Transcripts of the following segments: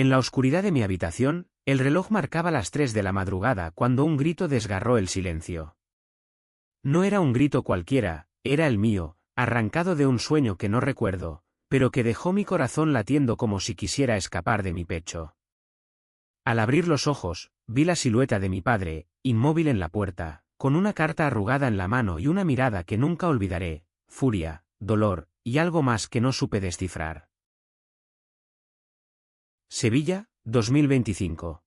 En la oscuridad de mi habitación, el reloj marcaba las 3 de la madrugada cuando un grito desgarró el silencio. No era un grito cualquiera, era el mío, arrancado de un sueño que no recuerdo, pero que dejó mi corazón latiendo como si quisiera escapar de mi pecho. Al abrir los ojos, vi la silueta de mi padre, inmóvil en la puerta, con una carta arrugada en la mano y una mirada que nunca olvidaré, furia, dolor, y algo más que no supe descifrar. Sevilla, 2025.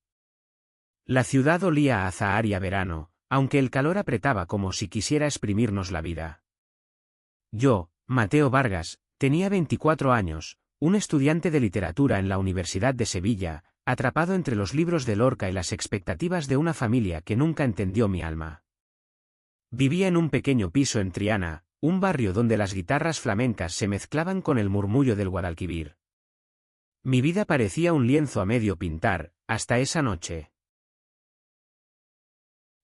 La ciudad olía a azahar y a verano, aunque el calor apretaba como si quisiera exprimirnos la vida. Yo, Mateo Vargas, tenía 24 años, un estudiante de literatura en la Universidad de Sevilla, atrapado entre los libros de Lorca y las expectativas de una familia que nunca entendió mi alma. Vivía en un pequeño piso en Triana, un barrio donde las guitarras flamencas se mezclaban con el murmullo del Guadalquivir. Mi vida parecía un lienzo a medio pintar, hasta esa noche.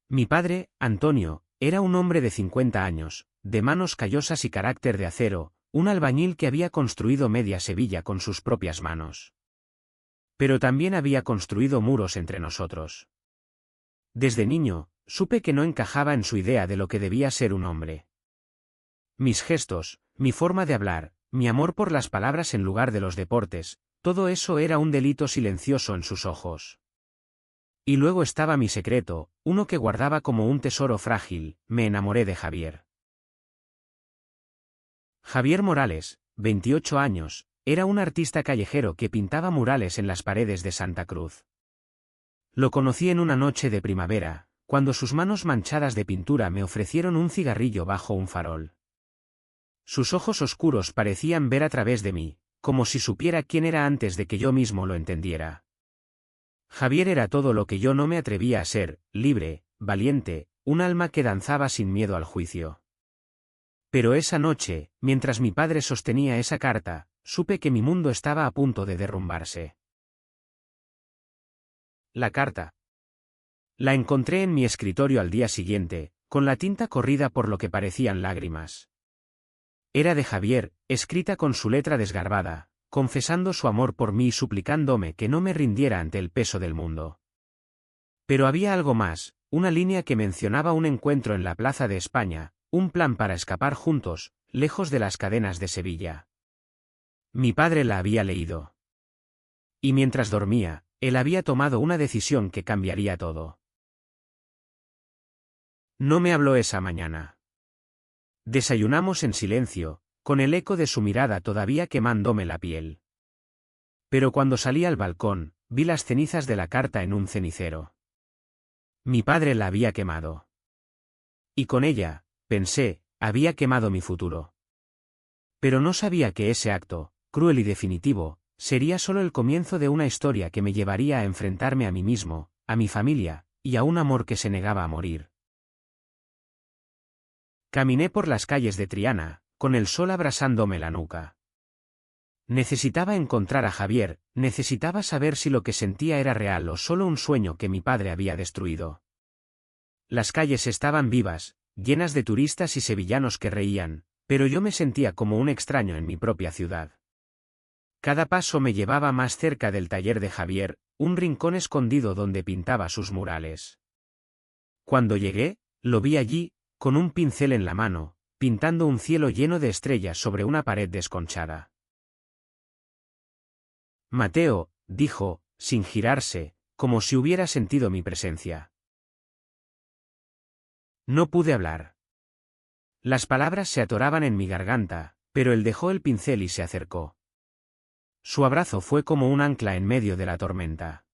Mi padre, Antonio, era un hombre de 50 años, de manos callosas y carácter de acero, un albañil que había construido media Sevilla con sus propias manos. Pero también había construido muros entre nosotros. Desde niño, supe que no encajaba en su idea de lo que debía ser un hombre. Mis gestos, mi forma de hablar, mi amor por las palabras en lugar de los deportes, todo eso era un delito silencioso en sus ojos. Y luego estaba mi secreto, uno que guardaba como un tesoro frágil, me enamoré de Javier. Javier Morales, 28 años, era un artista callejero que pintaba murales en las paredes de Santa Cruz. Lo conocí en una noche de primavera, cuando sus manos manchadas de pintura me ofrecieron un cigarrillo bajo un farol. Sus ojos oscuros parecían ver a través de mí, como si supiera quién era antes de que yo mismo lo entendiera. Javier era todo lo que yo no me atrevía a ser, libre, valiente, un alma que danzaba sin miedo al juicio. Pero esa noche, mientras mi padre sostenía esa carta, supe que mi mundo estaba a punto de derrumbarse. La carta. La encontré en mi escritorio al día siguiente, con la tinta corrida por lo que parecían lágrimas. Era de Javier, escrita con su letra desgarbada, confesando su amor por mí y suplicándome que no me rindiera ante el peso del mundo. Pero había algo más, una línea que mencionaba un encuentro en la Plaza de España, un plan para escapar juntos, lejos de las cadenas de Sevilla. Mi padre la había leído. Y mientras dormía, él había tomado una decisión que cambiaría todo. No me habló esa mañana. Desayunamos en silencio, con el eco de su mirada todavía quemándome la piel. Pero cuando salí al balcón, vi las cenizas de la carta en un cenicero. Mi padre la había quemado. Y con ella, pensé, había quemado mi futuro. Pero no sabía que ese acto, cruel y definitivo, sería solo el comienzo de una historia que me llevaría a enfrentarme a mí mismo, a mi familia, y a un amor que se negaba a morir. Caminé por las calles de Triana, con el sol abrasándome la nuca. Necesitaba encontrar a Javier, necesitaba saber si lo que sentía era real o solo un sueño que mi padre había destruido. Las calles estaban vivas, llenas de turistas y sevillanos que reían, pero yo me sentía como un extraño en mi propia ciudad. Cada paso me llevaba más cerca del taller de Javier, un rincón escondido donde pintaba sus murales. Cuando llegué, lo vi allí, con un pincel en la mano, pintando un cielo lleno de estrellas sobre una pared desconchada. Mateo, dijo, sin girarse, como si hubiera sentido mi presencia. No pude hablar. Las palabras se atoraban en mi garganta, pero él dejó el pincel y se acercó. Su abrazo fue como un ancla en medio de la tormenta.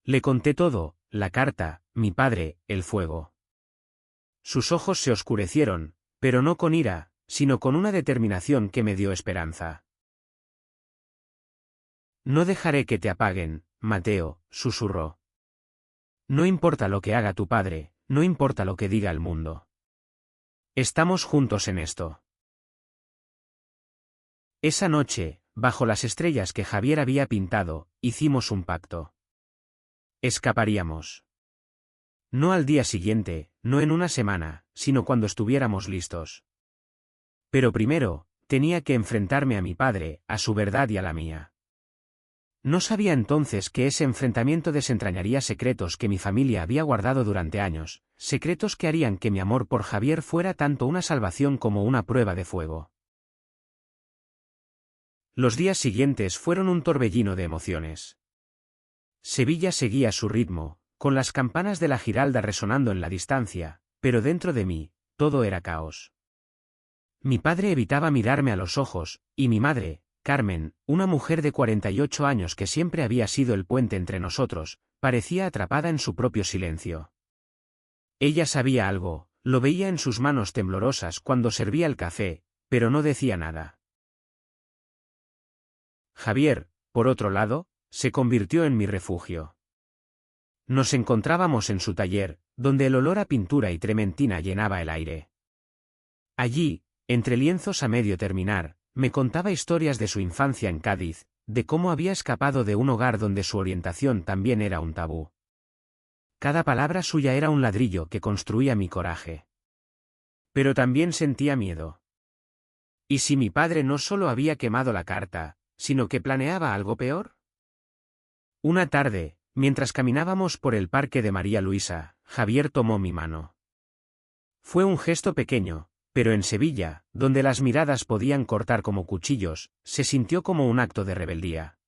Le conté todo, la carta, mi padre, el fuego. Sus ojos se oscurecieron, pero no con ira, sino con una determinación que me dio esperanza. No dejaré que te apaguen, Mateo, susurró. No importa lo que haga tu padre, no importa lo que diga el mundo. Estamos juntos en esto. Esa noche, bajo las estrellas que Javier había pintado, hicimos un pacto. Escaparíamos. No al día siguiente, no en una semana, sino cuando estuviéramos listos. Pero primero, tenía que enfrentarme a mi padre, a su verdad y a la mía. No sabía entonces que ese enfrentamiento desentrañaría secretos que mi familia había guardado durante años, secretos que harían que mi amor por Javier fuera tanto una salvación como una prueba de fuego. Los días siguientes fueron un torbellino de emociones. Sevilla seguía su ritmo, con las campanas de la Giralda resonando en la distancia, pero dentro de mí, todo era caos. Mi padre evitaba mirarme a los ojos, y mi madre, Carmen, una mujer de 48 años que siempre había sido el puente entre nosotros, parecía atrapada en su propio silencio. Ella sabía algo, lo veía en sus manos temblorosas cuando servía el café, pero no decía nada. Javier, por otro lado, se convirtió en mi refugio. Nos encontrábamos en su taller, donde el olor a pintura y trementina llenaba el aire. Allí, entre lienzos a medio terminar, me contaba historias de su infancia en Cádiz, de cómo había escapado de un hogar donde su orientación también era un tabú. Cada palabra suya era un ladrillo que construía mi coraje. Pero también sentía miedo. ¿Y si mi padre no solo había quemado la carta, sino que planeaba algo peor? Una tarde, mientras caminábamos por el parque de María Luisa, Javier tomó mi mano. Fue un gesto pequeño, pero en Sevilla, donde las miradas podían cortar como cuchillos, se sintió como un acto de rebeldía.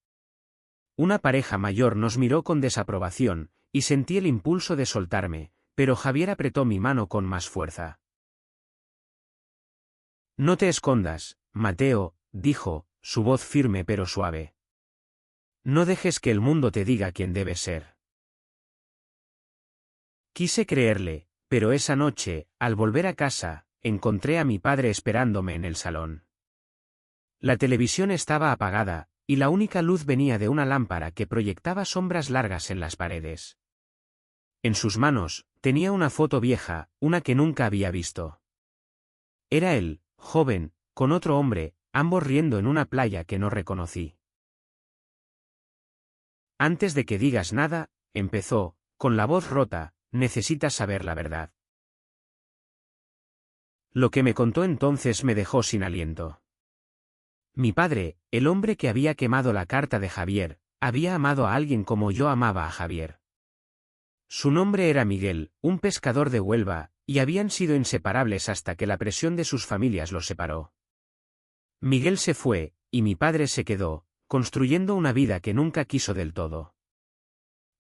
Una pareja mayor nos miró con desaprobación, y sentí el impulso de soltarme, pero Javier apretó mi mano con más fuerza. No te escondas, Mateo, dijo, su voz firme pero suave. No dejes que el mundo te diga quién debes ser. Quise creerle, pero esa noche, al volver a casa, encontré a mi padre esperándome en el salón. La televisión estaba apagada, y la única luz venía de una lámpara que proyectaba sombras largas en las paredes. En sus manos, tenía una foto vieja, una que nunca había visto. Era él, joven, con otro hombre, ambos riendo en una playa que no reconocí. Antes de que digas nada, empezó, con la voz rota, necesitas saber la verdad. Lo que me contó entonces me dejó sin aliento. Mi padre, el hombre que había quemado la carta de Javier, había amado a alguien como yo amaba a Javier. Su nombre era Miguel, un pescador de Huelva, y habían sido inseparables hasta que la presión de sus familias los separó. Miguel se fue, y mi padre se quedó, construyendo una vida que nunca quiso del todo.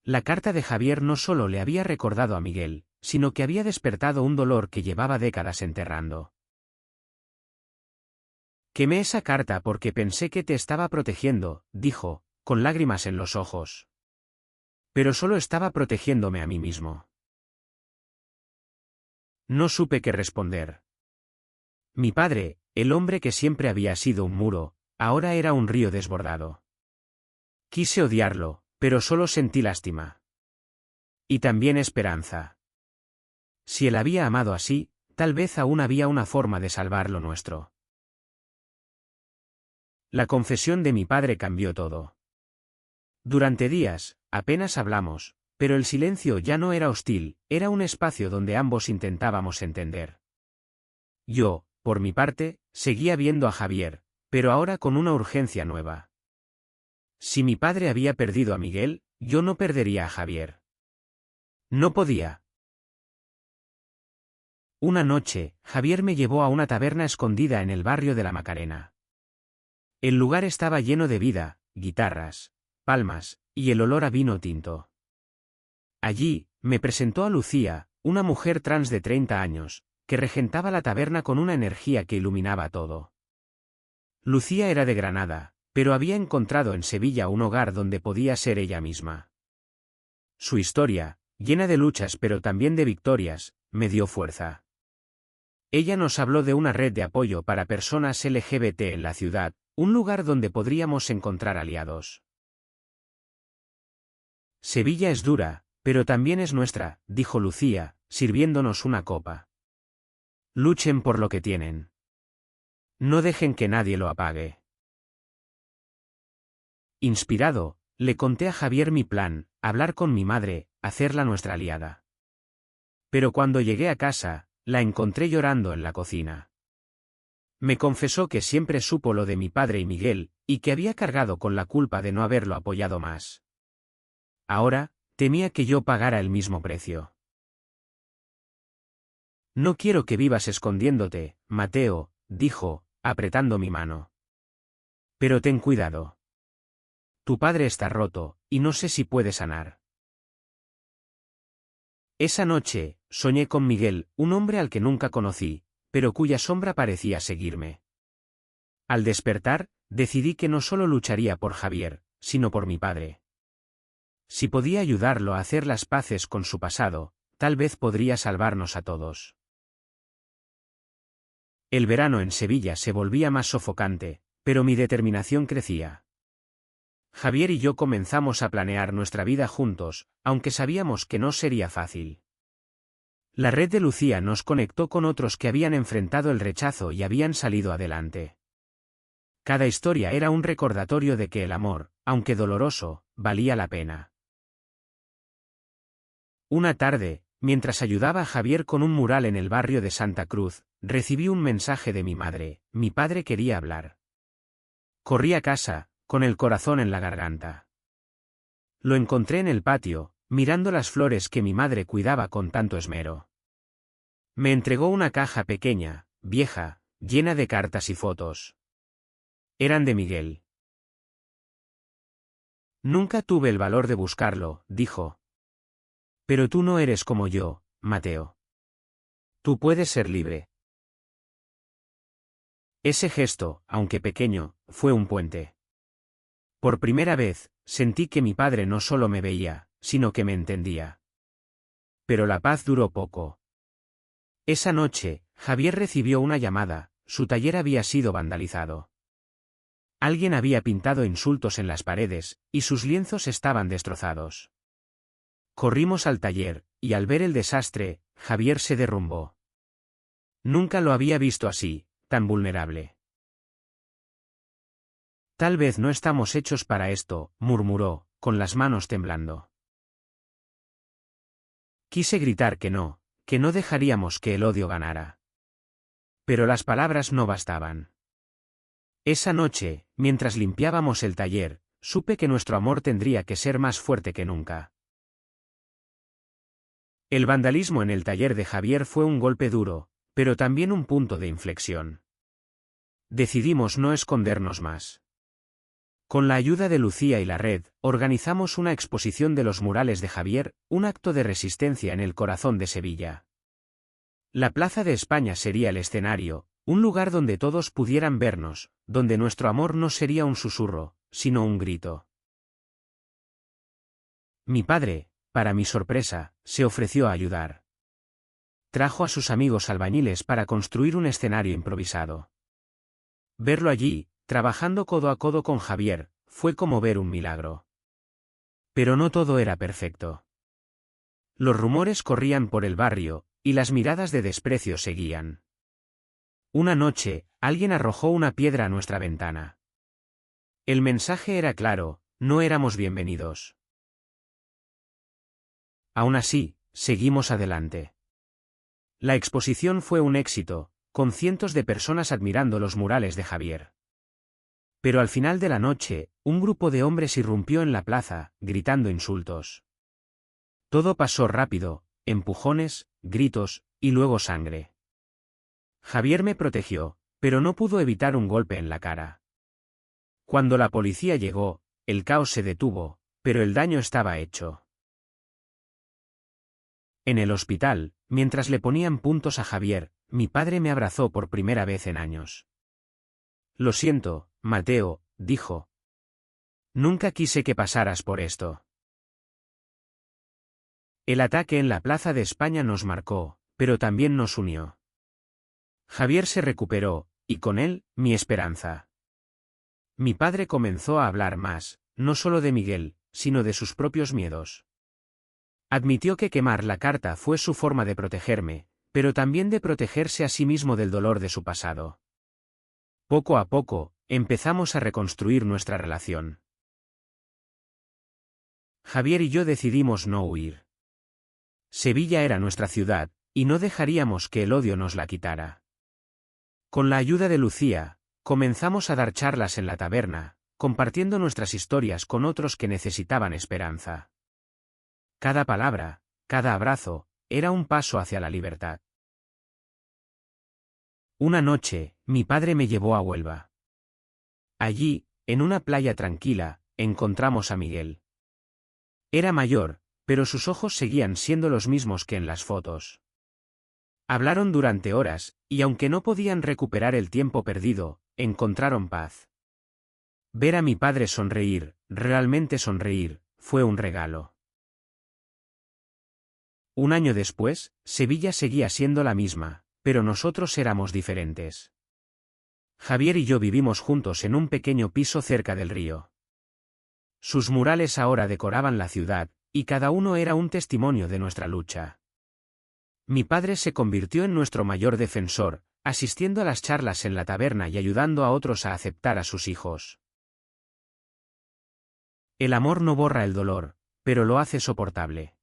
La carta de Javier no solo le había recordado a Miguel, sino que había despertado un dolor que llevaba décadas enterrando. Quemé esa carta porque pensé que te estaba protegiendo, dijo, con lágrimas en los ojos. Pero solo estaba protegiéndome a mí mismo. No supe qué responder. Mi padre, el hombre que siempre había sido un muro, ahora era un río desbordado. Quise odiarlo, pero solo sentí lástima. Y también esperanza. Si él había amado así, tal vez aún había una forma de salvar lo nuestro. La confesión de mi padre cambió todo. Durante días, apenas hablamos, pero el silencio ya no era hostil, era un espacio donde ambos intentábamos entender. Yo, por mi parte, seguía viendo a Javier, pero ahora con una urgencia nueva. Si mi padre había perdido a Miguel, yo no perdería a Javier. No podía. Una noche, Javier me llevó a una taberna escondida en el barrio de la Macarena. El lugar estaba lleno de vida, guitarras, palmas, y el olor a vino tinto. Allí, me presentó a Lucía, una mujer trans de 30 años, que regentaba la taberna con una energía que iluminaba todo. Lucía era de Granada, pero había encontrado en Sevilla un hogar donde podía ser ella misma. Su historia, llena de luchas pero también de victorias, me dio fuerza. Ella nos habló de una red de apoyo para personas LGBT en la ciudad, un lugar donde podríamos encontrar aliados. Sevilla es dura, pero también es nuestra, dijo Lucía, sirviéndonos una copa. Luchen por lo que tienen. No dejen que nadie lo apague. Inspirado, le conté a Javier mi plan, hablar con mi madre, hacerla nuestra aliada. Pero cuando llegué a casa, la encontré llorando en la cocina. Me confesó que siempre supo lo de mi padre y Miguel, y que había cargado con la culpa de no haberlo apoyado más. Ahora, temía que yo pagara el mismo precio. No quiero que vivas escondiéndote, Mateo, dijo, apretando mi mano. Pero ten cuidado. Tu padre está roto, y no sé si puede sanar. Esa noche, soñé con Miguel, un hombre al que nunca conocí, pero cuya sombra parecía seguirme. Al despertar, decidí que no solo lucharía por Javier, sino por mi padre. Si podía ayudarlo a hacer las paces con su pasado, tal vez podría salvarnos a todos. El verano en Sevilla se volvía más sofocante, pero mi determinación crecía. Javier y yo comenzamos a planear nuestra vida juntos, aunque sabíamos que no sería fácil. La red de Lucía nos conectó con otros que habían enfrentado el rechazo y habían salido adelante. Cada historia era un recordatorio de que el amor, aunque doloroso, valía la pena. Una tarde, mientras ayudaba a Javier con un mural en el barrio de Santa Cruz, recibí un mensaje de mi madre. Mi padre quería hablar. Corrí a casa, con el corazón en la garganta. Lo encontré en el patio, mirando las flores que mi madre cuidaba con tanto esmero. Me entregó una caja pequeña, vieja, llena de cartas y fotos. Eran de Miguel. Nunca tuve el valor de buscarlo, dijo. Pero tú no eres como yo, Mateo. Tú puedes ser libre. Ese gesto, aunque pequeño, fue un puente. Por primera vez, sentí que mi padre no solo me veía, sino que me entendía. Pero la paz duró poco. Esa noche, Javier recibió una llamada, su taller había sido vandalizado. Alguien había pintado insultos en las paredes, y sus lienzos estaban destrozados. Corrimos al taller, y al ver el desastre, Javier se derrumbó. Nunca lo había visto así, tan vulnerable. Tal vez no estamos hechos para esto, murmuró, con las manos temblando. Quise gritar que no dejaríamos que el odio ganara. Pero las palabras no bastaban. Esa noche, mientras limpiábamos el taller, supe que nuestro amor tendría que ser más fuerte que nunca. El vandalismo en el taller de Javier fue un golpe duro, pero también un punto de inflexión. Decidimos no escondernos más. Con la ayuda de Lucía y la red, organizamos una exposición de los murales de Javier, un acto de resistencia en el corazón de Sevilla. La Plaza de España sería el escenario, un lugar donde todos pudieran vernos, donde nuestro amor no sería un susurro, sino un grito. Mi padre, para mi sorpresa, se ofreció a ayudar. Trajo a sus amigos albañiles para construir un escenario improvisado. Verlo allí, trabajando codo a codo con Javier, fue como ver un milagro. Pero no todo era perfecto. Los rumores corrían por el barrio, y las miradas de desprecio seguían. Una noche, alguien arrojó una piedra a nuestra ventana. El mensaje era claro, no éramos bienvenidos. Aún así, seguimos adelante. La exposición fue un éxito, con cientos de personas admirando los murales de Javier. Pero al final de la noche, un grupo de hombres irrumpió en la plaza, gritando insultos. Todo pasó rápido, empujones, gritos, y luego sangre. Javier me protegió, pero no pudo evitar un golpe en la cara. Cuando la policía llegó, el caos se detuvo, pero el daño estaba hecho. En el hospital, mientras le ponían puntos a Javier, mi padre me abrazó por primera vez en años. Lo siento, Mateo, dijo. Nunca quise que pasaras por esto. El ataque en la Plaza de España nos marcó, pero también nos unió. Javier se recuperó, y con él, mi esperanza. Mi padre comenzó a hablar más, no solo de Miguel, sino de sus propios miedos. Admitió que quemar la carta fue su forma de protegerme, pero también de protegerse a sí mismo del dolor de su pasado. Poco a poco, empezamos a reconstruir nuestra relación. Javier y yo decidimos no huir. Sevilla era nuestra ciudad, y no dejaríamos que el odio nos la quitara. Con la ayuda de Lucía, comenzamos a dar charlas en la taberna, compartiendo nuestras historias con otros que necesitaban esperanza. Cada palabra, cada abrazo, era un paso hacia la libertad. Una noche, mi padre me llevó a Huelva. Allí, en una playa tranquila, encontramos a Miguel. Era mayor, pero sus ojos seguían siendo los mismos que en las fotos. Hablaron durante horas, y aunque no podían recuperar el tiempo perdido, encontraron paz. Ver a mi padre sonreír, realmente sonreír, fue un regalo. Un año después, Sevilla seguía siendo la misma, pero nosotros éramos diferentes. Javier y yo vivimos juntos en un pequeño piso cerca del río. Sus murales ahora decoraban la ciudad, y cada uno era un testimonio de nuestra lucha. Mi padre se convirtió en nuestro mayor defensor, asistiendo a las charlas en la taberna y ayudando a otros a aceptar a sus hijos. El amor no borra el dolor, pero lo hace soportable.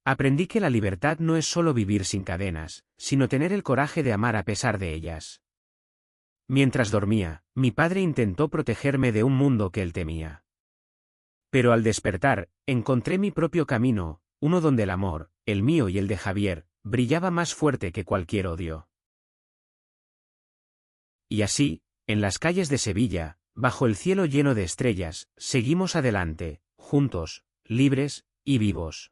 Aprendí que la libertad no es solo vivir sin cadenas, sino tener el coraje de amar a pesar de ellas. Mientras dormía, mi padre intentó protegerme de un mundo que él temía. Pero al despertar, encontré mi propio camino, uno donde el amor, el mío y el de Javier, brillaba más fuerte que cualquier odio. Y así, en las calles de Sevilla, bajo el cielo lleno de estrellas, seguimos adelante, juntos, libres y vivos.